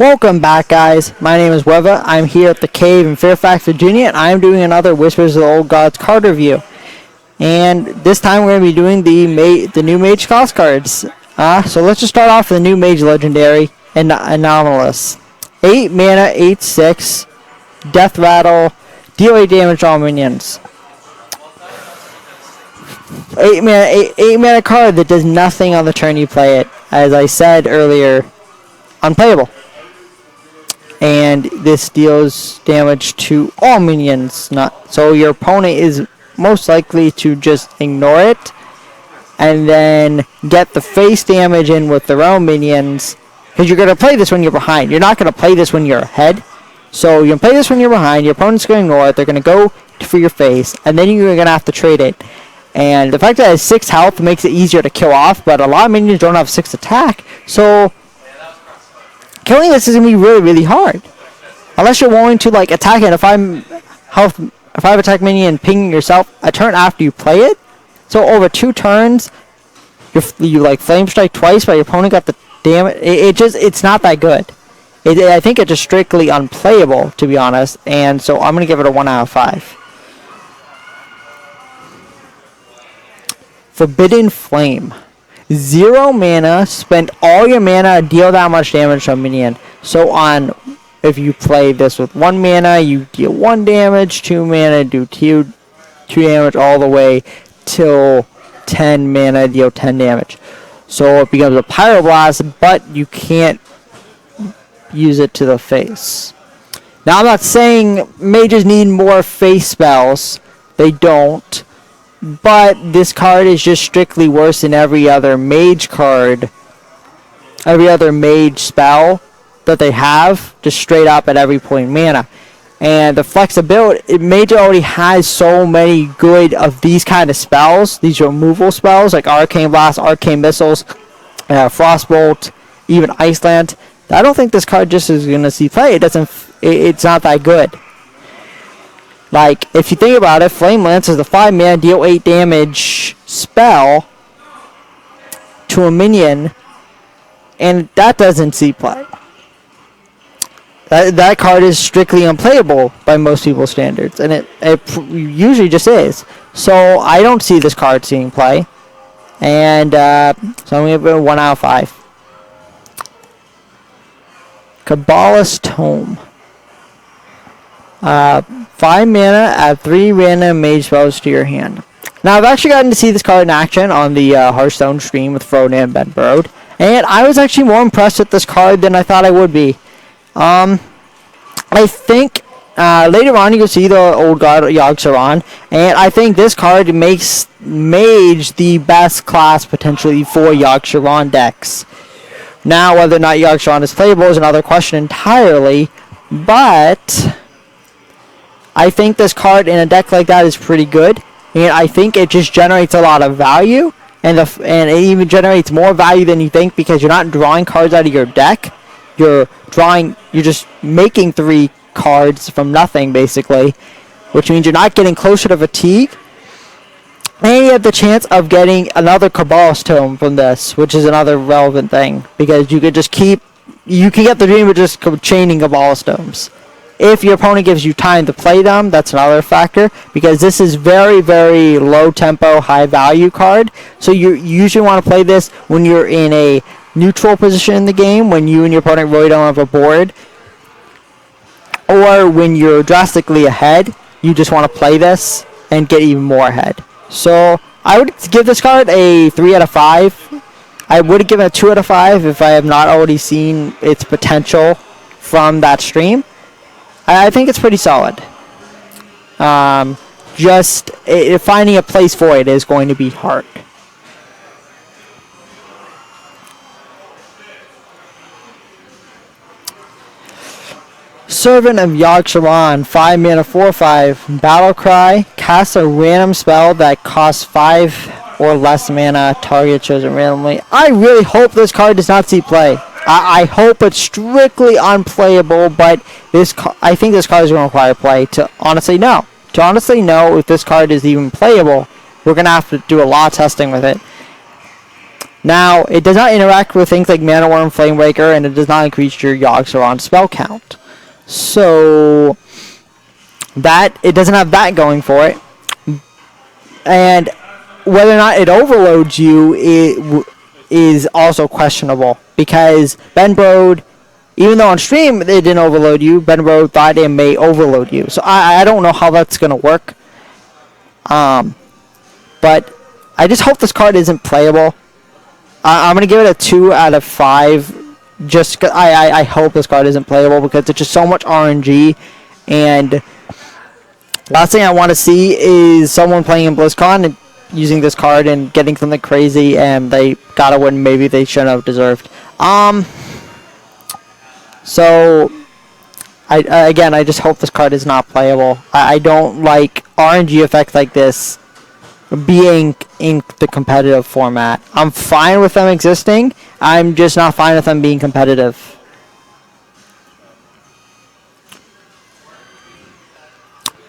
Welcome back, guys. My name is Wheva. I'm here at the cave in Fairfax, Virginia, and I'm doing another Whispers of the Old Gods card review. And this time we're going to be doing the new Mage class cards. So let's just start off with the new Mage Legendary and Anomalous. 8 mana, 8/6, Death Rattle, deal 8 damage to all minions. 8 mana card that does nothing on the turn you play it. As I said earlier, unplayable. And this deals damage to all minions, so your opponent is most likely to just ignore it and then get the face damage in with their own minions, because you're going to play this when you're behind. You're not going to play this when you're ahead. So you can play this when you're behind, your opponent's going to ignore it, they're going to go for your face, and then you're going to have to trade it. And the fact that it has 6 health makes it easier to kill off, but a lot of minions don't have 6 attack, so killing this is going to be really, really hard. Unless you're willing to attack it. If I have attack minion and ping yourself a turn after you play it, so over 2 turns, you flame strike twice, but your opponent got the damage. It's not that good. I think it's just strictly unplayable, to be honest, and so I'm going to give it a 1 out of 5. Forbidden Flame. 0 mana, spend all your mana, deal that much damage to a minion. So if you play this with 1 mana, you deal 1 damage, 2 mana, do 2 damage all the way till 10 mana, deal 10 damage. So it becomes a Pyroblast, but you can't use it to the face. Now, I'm not saying mages need more face spells. They don't. But this card is just strictly worse than every other mage card. Every other mage spell that they have, just straight up at every point in mana. And the flexibility, Mage already has so many good of these kind of spells, these removal spells like Arcane Blast, Arcane Missiles, Frostbolt, even Iceland. I don't think this card just is going to see play. It's not that good. If you think about it, Flame Lance is a 5 mana, deal 8 damage spell to a minion, and that doesn't see play. That card is strictly unplayable by most people's standards, and it usually just is. So I don't see this card seeing play, and so I'm going to give it a 1 out of 5. Kabbalist Tome. 5 mana, add 3 random mage spells to your hand. Now, I've actually gotten to see this card in action on the Hearthstone stream with Frodan and Ben Burrowed, and I was actually more impressed with this card than I thought I would be. I think later on you'll see the old god Yogg-Saron, and I think this card makes Mage the best class potentially for Yogg-Saron decks. Now, whether or not Yogg-Saron is playable is another question entirely, but I think this card in a deck like that is pretty good, and I think it just generates a lot of value, and it even generates more value than you think, because you're not drawing cards out of your deck. You're just making 3 cards from nothing, basically, which means you're not getting closer to fatigue, and you have the chance of getting another Kabbalist Tome from this, which is another relevant thing, because you can get the dream of just chaining Kabbalist Tomes. If your opponent gives you time to play them, that's another factor, because this is very, very low tempo, high value card. So you usually want to play this when you're in a neutral position in the game, when you and your opponent really don't have a board, or when you're drastically ahead, you just want to play this and get even more ahead. So I would give this card a 3 out of 5. I would have given it a 2 out of 5 if I have not already seen its potential from that stream. I think it's pretty solid. Finding a place for it is going to be hard. Servant of Yogg-Saron, 5 mana, 4/5, Battle Cry, cast a random spell that costs 5 or less mana, target chosen randomly. I really hope this card does not see play. I hope it's strictly unplayable, but I think this card is going to require play to honestly know. To honestly know if this card is even playable, we're going to have to do a lot of testing with it. Now, it does not interact with things like Mana Worm, Flamebreaker, and it does not increase your Yogg-Saron spell count. So, that, it doesn't have that going for it. And whether or not it overloads you is also questionable. Because Ben Brode, even though on stream it didn't overload you, Ben Brode thought it may overload you. So, I don't know how that's going to work. But I just hope this card isn't playable. I'm going to give it a 2 out of 5. Just cause I hope this card isn't playable because it's just so much RNG. And last thing I want to see is someone playing in BlizzCon and using this card and getting something crazy and they got a win maybe they shouldn't have deserved. So, I just hope this card is not playable. I don't like RNG effects like this being in the competitive format. I'm fine with them existing. I'm just not fine with them being competitive.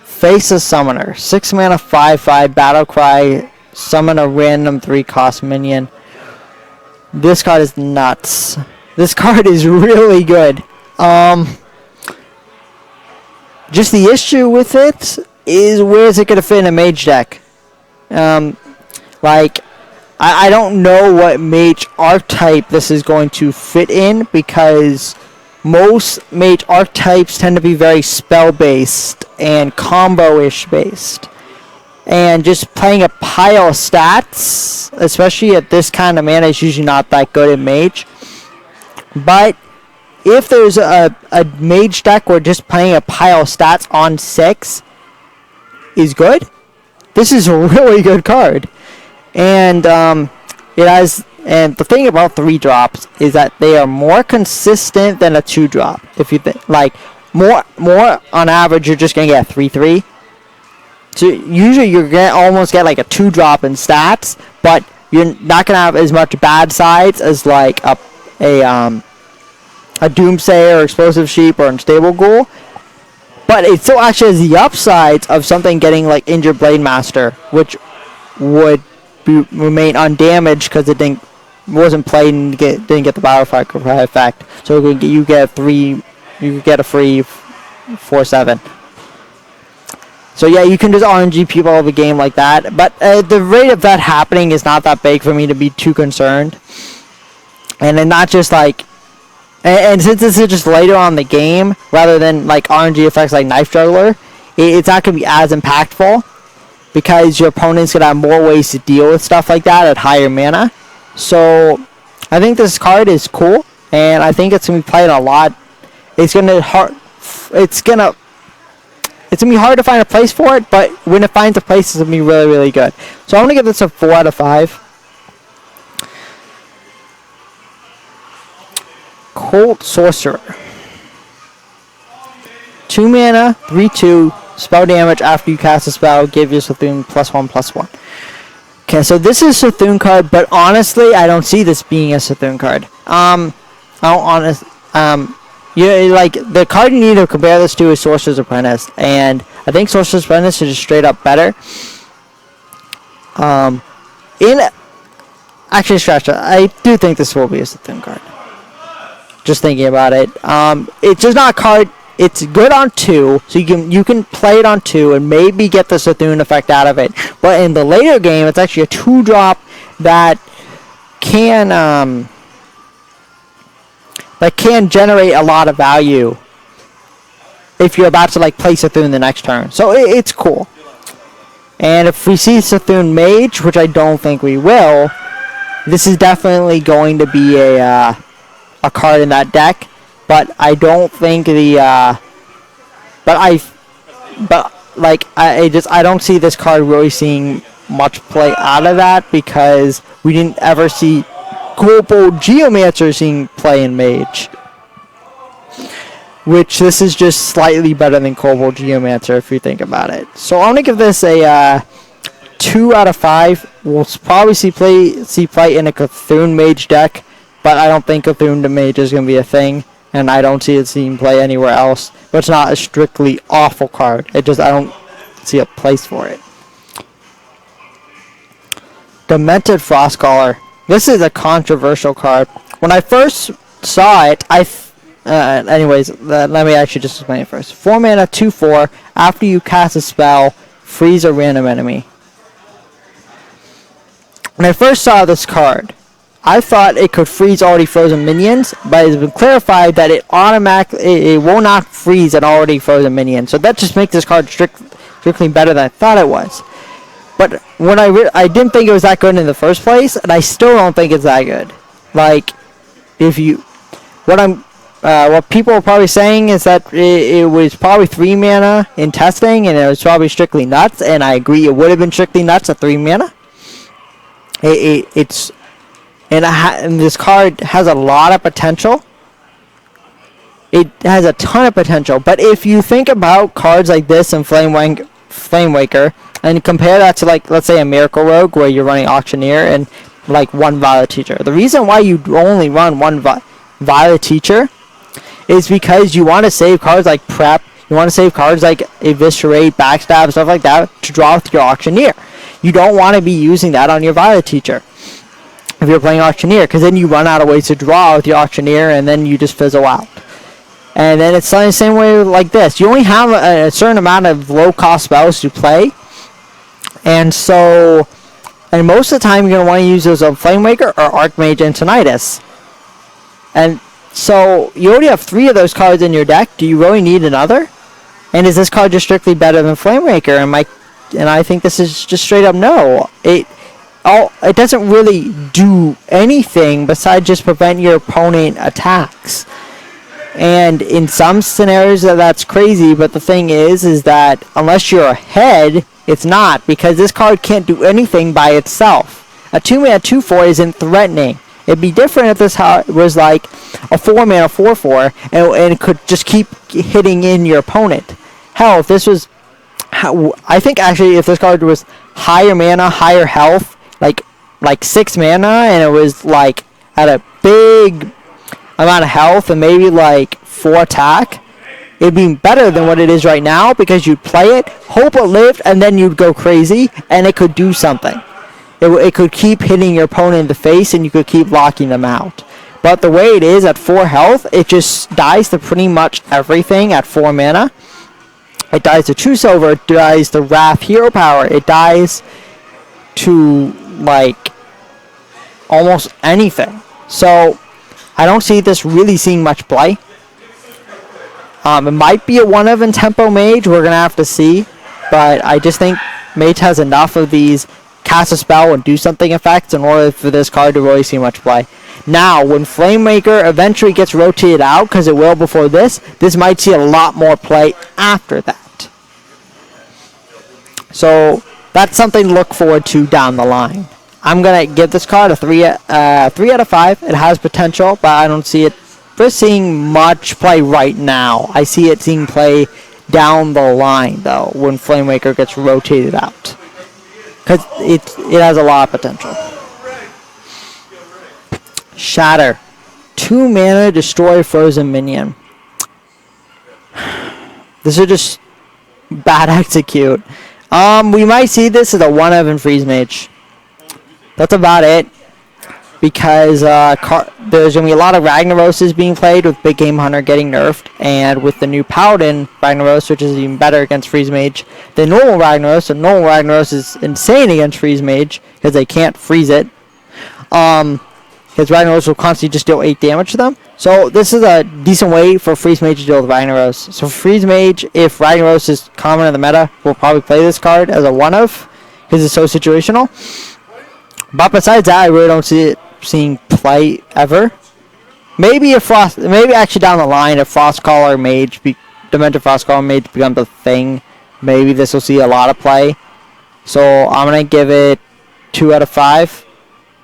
Face a Summoner. 6 mana, 5/5, Battle Cry, summon a random 3-cost minion. This card is nuts. This card is really good. Just the issue with it is where is it going to fit in a Mage deck? I don't know what Mage archetype this is going to fit in because most Mage archetypes tend to be very spell-based and combo-ish based. And just playing a pile of stats, especially at this kind of mana, is usually not that good in Mage. But if there's a Mage deck where just playing a pile of stats on 6 is good, this is a really good card. And it has, and the thing about 3-drops is that they are more consistent than a 2-drop. If you think like more on average, you're just gonna get a 3/3. So usually you're gonna almost get like a 2-drop in stats, but you're not gonna have as much bad sides as like a Doomsayer or Explosive Sheep or Unstable Ghoul. But it still actually has the upsides of something getting like Injured Blade Master, which would remain undamaged because it wasn't played and didn't get the Battle Cry effect. So you get a free 4/7. So yeah, you can just RNG people all the game like that. But the rate of that happening is not that big for me to be too concerned. And then not just like, and since this is just later on the game, rather than like RNG effects like Knife Juggler, it's not going to be as impactful because your opponent's going to have more ways to deal with stuff like that at higher mana. So I think this card is cool, and I think it's going to be played a lot. It's going to be hard to find a place for it, but when it finds a place, it's going to be really, really good. So I'm going to give this a 4 out of 5. Cold Sorcerer. 2 mana, 3/2, spell damage after you cast a spell, give your Sethune +1/+1. Okay, so this is a Sethune card, but honestly, I don't see this being a Sethune card. Like, the card you need to compare this to is Sorcerer's Apprentice, and I think Sorcerer's Apprentice is just straight up better. Actually, scratch that. I do think this will be a Sethune card. Just thinking about it. It's just not a card. It's good on 2, so you can play it on 2 and maybe get the Sethune effect out of it. But in the later game, it's actually a 2-drop that can generate a lot of value if you're about to like play Sethune the next turn. So it's cool. And if we see Sethune Mage, which I don't think we will, this is definitely going to be a card in that deck. But I don't think I don't see this card really seeing much play out of that because we didn't ever see Kobold Geomancer seeing play in Mage. Which this is just slightly better than Kobold Geomancer if you think about it. So I'm gonna give this a 2 out of 5. We'll probably see play in a Cthulhu Mage deck, but I don't think Cthulhu Mage is gonna be a thing. And I don't see it seeing play anywhere else. But it's not a strictly awful card. I don't see a place for it. Demented Frostcaller. This is a controversial card. When I first saw it, let me actually just explain it first. 4 mana, 2/4. After you cast a spell, freeze a random enemy. When I first saw this card, I thought it could freeze already frozen minions, but it's been clarified that it will not freeze an already frozen minion. So that just makes this card strictly better than I thought it was. But when I didn't think it was that good in the first place, and I still don't think it's that good. Like, what people are probably saying is that it was probably 3 mana in testing, and it was probably strictly nuts. And I agree, it would have been strictly nuts at 3 mana. And this card has a lot of potential. It has a ton of potential. But if you think about cards like this in Flamewaker, and compare that to, like, let's say a Miracle Rogue where you're running Auctioneer and like 1 Violet Teacher. The reason why you only run 1 Violet Teacher is because you want to save cards like Prep. You want to save cards like Eviscerate, Backstab, stuff like that to draw with your Auctioneer. You don't want to be using that on your Violet Teacher if you're playing Auctioneer, because then you run out of ways to draw with your Auctioneer and then you just fizzle out. And then it's the same way like this. You only have a certain amount of low-cost spells to play. And so, and most of the time you're going to want to use those on Flamewaker or Archmage and Tinnitus. And so, you already have 3 of those cards in your deck. Do you really need another? And is this card just strictly better than Flamewaker? And I think this is just straight up no. It doesn't really do anything besides just prevent your opponent attacks. And in some scenarios that's crazy, but the thing is that unless you're ahead, it's not, because this card can't do anything by itself. A 2-mana 2/4 isn't threatening. It'd be different if this was like a 4-mana 4/4 and it could just keep hitting in your opponent. Hell, if this was, I think actually if this card was higher mana, higher health, like 6 mana, and it was like at a big amount of health and maybe like 4 attack, it'd be better than what it is right now, because you'd play it, hope it lived, and then you'd go crazy and it could do something. It could keep hitting your opponent in the face and you could keep locking them out. But the way it is at 4 health, it just dies to pretty much everything at 4 mana. It dies to True Silver, it dies to Wrath Hero Power, it dies to like almost anything. So I don't see this really seeing much play. It might be a one-of in Tempo Mage, we're going to have to see. But I just think Mage has enough of these cast a spell and do something effects in order for this card to really see much play. Now, when Flamemaker eventually gets rotated out, because it will before this might see a lot more play after that. So that's something to look forward to down the line. I'm going to give this card a 3 out of 5. It has potential, but I don't see it seeing much play right now. I see it seeing play down the line, though, when Flamemaker gets rotated out. Because it has a lot of potential. Shatter. 2 mana, destroy frozen minion. This is just bad execute. We might see this as a 1-of in Freeze Mage. That's about it. Because there's going to be a lot of Ragnaroses being played, with Big Game Hunter getting nerfed, and with the new Paladin Ragnaros, which is even better against Freeze Mage than normal Ragnaros, and normal Ragnaros is insane against Freeze Mage, because they can't freeze it. Because Ragnaros will constantly just deal 8 damage to them. So this is a decent way for Freeze Mage to deal with Ragnaros. So Freeze Mage, if Ragnaros is common in the meta, will probably play this card as a 1-of, because it's so situational. But besides that, I really don't see it seeing play ever. Maybe actually down the line, if Frostcaller Mage, Demented Frostcaller Mage becomes a thing, maybe this will see a lot of play. So I'm gonna give it 2 out of 5,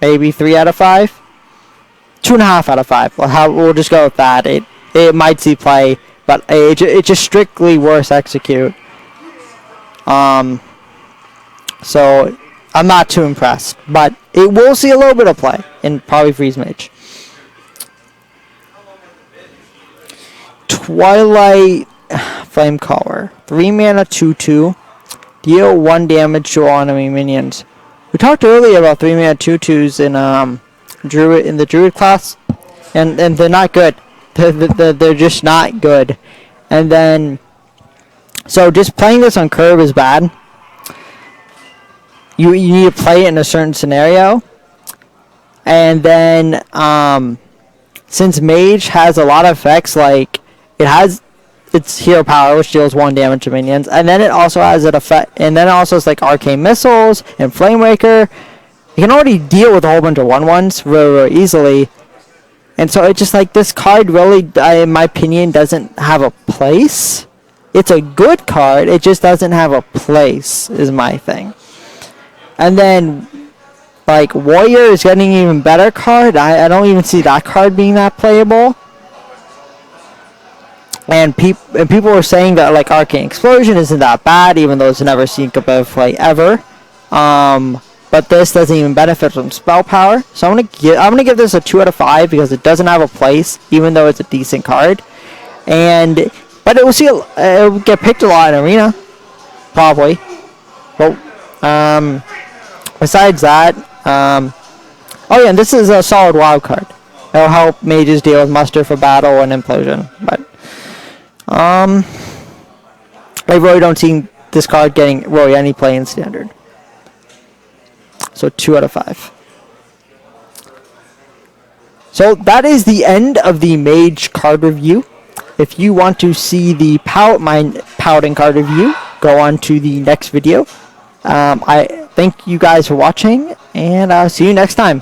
maybe 3 out of 5, 2.5 out of 5. We'll just go with that. It might see play, but it's just strictly worse execute. So I'm not too impressed, but it will see a little bit of play in probably Freeze Mage. Twilight Flamecaller. 3 mana 2/2. Deal 1 damage to all enemy minions. We talked earlier about 3 mana 2/2s in Druid in the Druid class, and they're not good. They're just not good. And then, so just playing this on curve is bad. You need to play it in a certain scenario. And then, since Mage has a lot of effects, like it has its hero power, which deals 1 damage to minions, and then it also has an effect, and then it also has like arcane missiles and flame waker. You can already deal with a whole bunch of 1/1s really easily, and so it's just like this card really, in my opinion, doesn't have a place. It's a good card, it just doesn't have a place, is my thing. And then, like, Warrior is getting an even better card. I don't even see that card being that playable. And people were saying that, like, Arcane Explosion isn't that bad, even though it's never seen competitive play ever. But this doesn't even benefit from spell power. So I'm gonna give this a 2 out of 5 because it doesn't have a place, even though it's a decent card. But it will get picked a lot in Arena, probably. But besides that, oh yeah, and this is a solid wild card. It'll help mages deal with muster for battle and implosion. But I really don't see this card getting really any play in standard. So 2 out of 5. So that is the end of the Mage card review. If you want to see the Paladin card review, go on to the next video. I thank you guys for watching, and I'll see you next time.